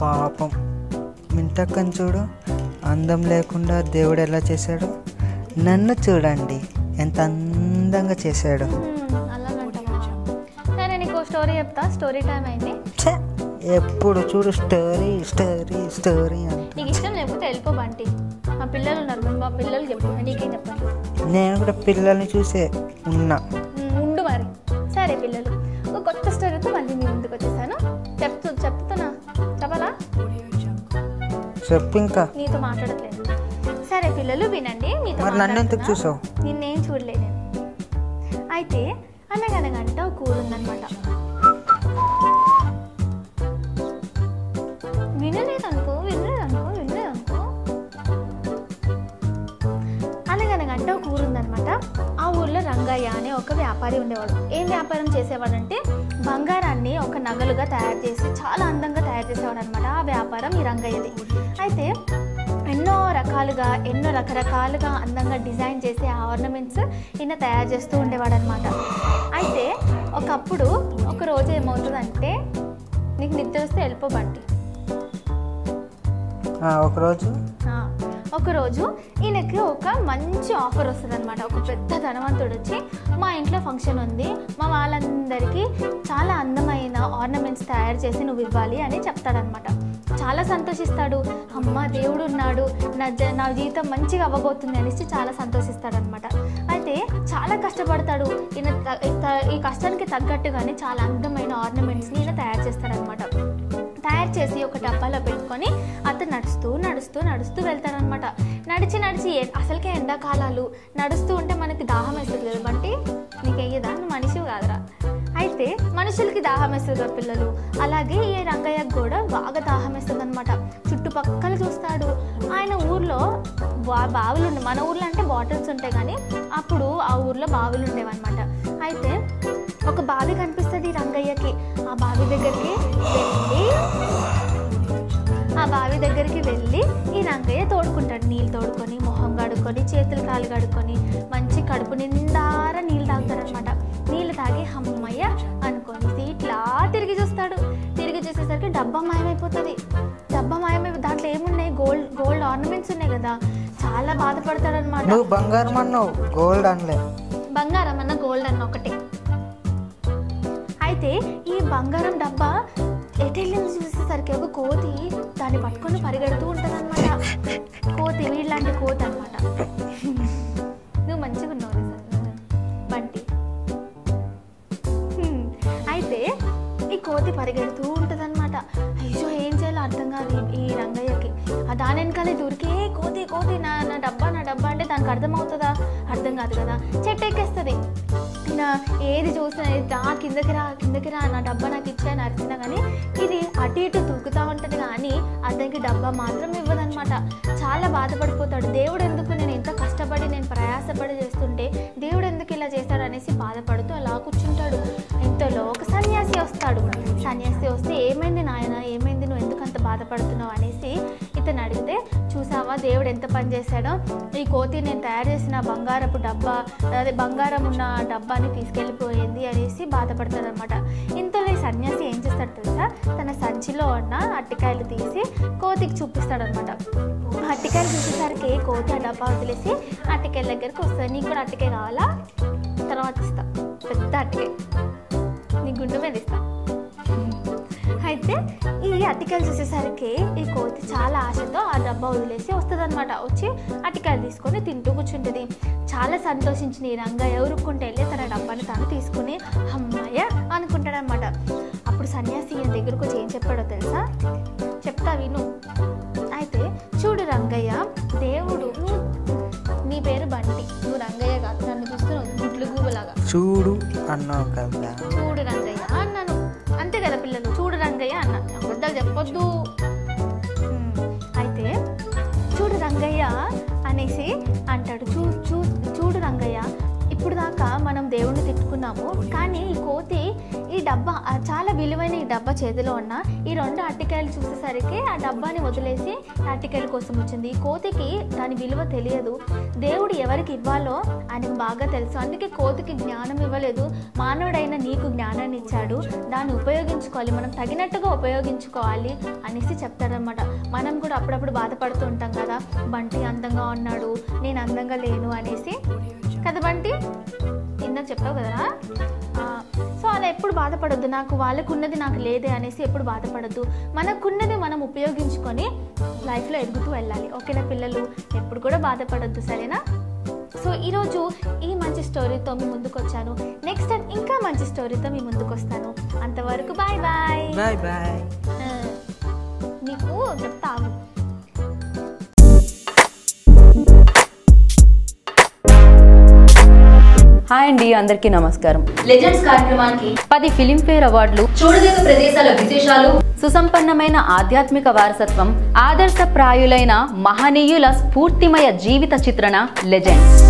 పాపం మింటక్కని చూడు, అందం లేకుండా దేవుడు ఎలా చేశాడు. నన్ను చూడండి ఎంత అందంగా చేశాడు. సరే నీకు స్టోరీ చెప్తా. స్టోరీ టైం అయింది. ఎప్పుడు చూడు స్టోరీ స్టోరీ స్టోరీ అని. నీకు ఇష్టం లేకపోతే వెళ్ళిపో బంటి. మా పిల్లలు ఉన్నారు, మా పిల్లలు చెప్పు, నీకేం చెప్పాలి. నేను కూడా పిల్లల్ని చూసే ఉన్నా. ఉండు మరి. సరే పిల్లలు, ఒక కొత్త స్టోరీతో మళ్ళీ మీ ముందుకు వచ్చేసాను. చెప్తున్నా చెప్పాలా? చెప్పు. ఇంకా నీతో మాట్లాడట్లేదు. సరే పిల్లలు వినండి. మీతో నన్ను ఎందుకు చూసావు? నిన్నేం చూడలేదు. అయితే అనగనగంట ఒక ఊరుందనమాట. వినలేదనుకో. అనగనగంట ఒక ఊరుందనమాట. ఆ ఊర్లో రంగయ్య అనే ఒక వ్యాపారి ఉండేవాడు. ఏం వ్యాపారం చేసేవాడంటే బంగారాన్ని ఒక నగలుగా తయారు చేసి చాలా అందంగా తయారు చేసేవాడు అనమాట. ఆ వ్యాపారం ఈ రంగయ్యది. అయితే ఎన్నో రకరకాలుగా అందంగా డిజైన్ చేసి ఆ ఆర్నమెంట్స్ ఈయన తయారు చేస్తూ ఉండేవాడు అనమాట. అయితే ఒక రోజు ఏమవుతుందంటే, నీకు నిద్ర వస్తే వెళ్ళిపోబండి. ఒకరోజు ఈయనకి ఒక మంచి ఆఫర్ వస్తుంది అనమాట. ఒక పెద్ద ధనవంతుడు వచ్చి, మా ఇంట్లో ఫంక్షన్ ఉంది, మా వాళ్ళందరికీ చాలా అందమైన ఆర్నమెంట్స్ తయారు చేసి నువ్వు ఇవ్వాలి అని చెప్తాడనమాట. చాలా సంతోషిస్తాడు. అమ్మ దేవుడు ఉన్నాడు, నా జీవితం మంచిగా అవ్వబోతుంది అనేసి చాలా సంతోషిస్తాడనమాట. అయితే చాలా కష్టపడతాడు. ఈయన ఈ కష్టానికి తగ్గట్టుగానే చాలా అందమైన ఆర్నమెంట్స్ని ఈయన తయారు చేస్తాడనమాట. తయారు చేసి ఒక డబ్బాలో పెట్టుకొని అతను నడుస్తూ వెళ్తారనమాట. నడిచి అసలుకే ఎండాకాలాలు నడుస్తూ ఉంటే మనకి దాహం వేస్తుంది కదా బంటి. నీకు అయ్యేదా? నువ్వు మనిషివి కాదురా. అయితే మనుషులకి దాహం వేస్తుంది కదా పిల్లలు, అలాగే ఈ రంగయ్యకు కూడా బాగా దాహం వేస్తుంది అనమాట. చుట్టుపక్కల చూస్తాడు. ఆయన ఊర్లో బావులు ఉండే, మన ఊర్లో అంటే బాటిల్స్ ఉంటాయి కానీ అప్పుడు ఆ ఊర్లో బావులు ఉండేవన్నమాట. అయితే ఒక బావి కనిపిస్తుంది రంగయ్యకి. ఆ బావి దగ్గరికి వెళ్ళి ఈ రంగయ్య తోడుకుంటాడు. నీళ్ళు తోడుకొని, మొహం కడుక్కొని, చేతులు కాలు కడుక్కొని, మంచి కడుపు నిండారా నీళ్ళు తాగుతాడనమాట. నీళ్ళు తాగి అమ్మయ్య అనుకొని ఇట్లా తిరిగి చూస్తాడు. తిరిగి చూసేసరికి డబ్బా మాయమైపోతుంది. దాంట్లో ఏమున్నాయి? గోల్డ్ ఆర్నమెంట్స్ ఉన్నాయి కదా. చాలా బాధపడతాడనమాట. బంగారం అన్నావు, గోల్డ్ అనలే. బంగారం అన్న గోల్డ్ అన్న ఒకటి. అయితే ఈ బంగారం డబ్బా ఎటెళ్ళింది చూసేసరికి ఒక కోతి దాన్ని పట్టుకొని పరిగెడుతూ ఉంటుంది అనమాట. కోతి వీళ్ళంటి కోతి అనమాట. నువ్వు మంచిగా ఉన్నావు బంటి. అయితే ఈ కోతి పరిగెడుతూ ఉంటుంది అనమాట. అయ్యో ఏం చేయాలో అర్థం కాదు ఈ రంగయ్యకి. దాని వెనకాలే దూరికి కోతి నా డబ్బా అంటే దానికి అర్థమవుతుందా? అర్థం కాదు కదా. చెట్టు ఎక్కేస్తుంది. ఏది చూసినా కిందకి రా నా డబ్బా నాకు ఇచ్చాయని అరిచినా కానీ ఇది అటు ఇటు దూకుతూ ఉంటుంది కానీ అతనికి డబ్బా మాత్రం ఇవ్వదనమాట. చాలా బాధపడిపోతాడు. దేవుడు ఎందుకు, నేను ఎంత కష్టపడి నేను ప్రయాసపడి చేస్తుంటే దేవుడు ఎందుకు ఇలా చేస్తాడు అనేసి బాధపడుతూ అలా కూర్చుంటాడు. ఇంతలో ఒక సన్యాసి వస్తాడు. సన్యాసి వస్తే ఏమైంది నాయన, ఏమైంది, నువ్వు ఎందుకు అంత బాధపడుతున్నావు అనేసి ఇతను అడిగితే, చూసావా దేవుడు ఎంత పని చేశాడో, ఈ కోతి నేను తయారు చేసిన బంగారం ఉన్న డబ్బాని తీసుకెళ్ళిపోయింది అనేసి బాధపడతాడు అనమాట. ఇంతలో ఈ సన్యాసి ఏం చేస్తాడు తెలుసా? తన సంచిలో ఉన్న అట్టికాయలు తీసి కోతికి చూపిస్తాడు అనమాట. అట్టికాయలు చూసేసరికి కోతి ఆ డబ్బా వదిలేసి అట్టికాయల దగ్గరికి వస్తుంది. నీకు కూడా అట్టికాయ కావాలా? తర్వాత ఇస్తా, పెద్ద అట్టికాయ నీ గుండె మీద ఇస్తా. అయితే ఈ అట్టికాయలు చూసేసరికి ఈ కోతి చాలా ఆశతో ఆ డబ్బా వదిలేసి వస్తుంది అనమాట. వచ్చి అట్టికాయలు తీసుకొని తింటూ కూర్చుంటుంది. చాలా సంతోషించిన ఈ రంగయ్య ఉరుక్కుంటే వెళ్ళి తన డబ్బాని తాను తీసుకుని అమ్మాయ అనుకుంటాడనమాట. అప్పుడు సన్యాసి ఈయన దగ్గరకు వచ్చి ఏం చెప్పాడో తెలుసా? చెప్తా విను. అయితే చూడు రంగయ్య, దేవుడు, నీ పేరు బంటి, నువ్వు రంగయ్య కాదు, నన్ను చూస్తున్నావు గుడ్లు గూబలాగా. చూడు అన్నావు కదా. చూడు రంగయ్య అన్నాను, అంతే కదా పిల్లలు. చూడు రంగయ్య అన్నా, అబద్ధాలు చెప్పొద్దు. అయితే చూడు రంగయ్య అనేసి అంటాడు. చూడు రంగయ్య, ఇప్పుడు దాకా మనం దేవుణ్ణి తిట్టుకున్నాము, కానీ ఈ కోతి ఈ డబ్బా చాలా విలువైన ఈ డబ్బా చేతిలో ఉన్న ఈ 2 అరటికాయలు చూసేసరికి ఆ డబ్బాని వదిలేసి అరటికాయల కోసం వచ్చింది. ఈ కోతికి దాని విలువ తెలియదు. దేవుడు ఎవరికి ఇవ్వాలో ఆయనకు బాగా తెలుసు. అందుకే కోతికి జ్ఞానం ఇవ్వలేదు. మానవుడైన నీకు జ్ఞానాన్ని ఇచ్చాడు, దాన్ని ఉపయోగించుకోవాలి, మనం తగినట్టుగా ఉపయోగించుకోవాలి అనేసి చెప్తారనమాట. మనం కూడా అప్పుడప్పుడు బాధపడుతూ ఉంటాం కదా, బంటి అందంగా ఉన్నాడు, నేను అందంగా లేను అనేసి కదా బంటి, ఇందాక చెప్పావు కదా. సో అలా ఎప్పుడు బాధపడొద్దు, నాకు వాళ్ళకున్నది నాకు లేదే అనేసి ఎప్పుడు బాధపడద్దు. మనకున్నది మనం ఉపయోగించుకొని లైఫ్లో ఎదుగుతూ వెళ్ళాలి. ఓకేనా పిల్లలు, ఎప్పుడు కూడా బాధపడొద్దు, సరేనా? సో ఈరోజు ఈ మంచి స్టోరీతో మీ ముందుకు వచ్చాను. నెక్స్ట్ టైం ఇంకా మంచి స్టోరీతో మీ ముందుకు వస్తాను. అంతవరకు బాయ్ బాయ్. Bye bye. నీకు చెప్తాను. హాయ్ అండి, అందరికీ నమస్కారం. లెజెండ్స్ కార్యక్రమానికి 10 ఫిలింఫేర్ అవార్డులు, చూడదగ్గ ప్రదేశాల విశేషాలు, సుసంపన్నమైన ఆధ్యాత్మిక వారసత్వం, ఆదర్శప్రాయులైన మహనీయుల స్ఫూర్తిమయ జీవిత చిత్రణ లెజెండ్స్.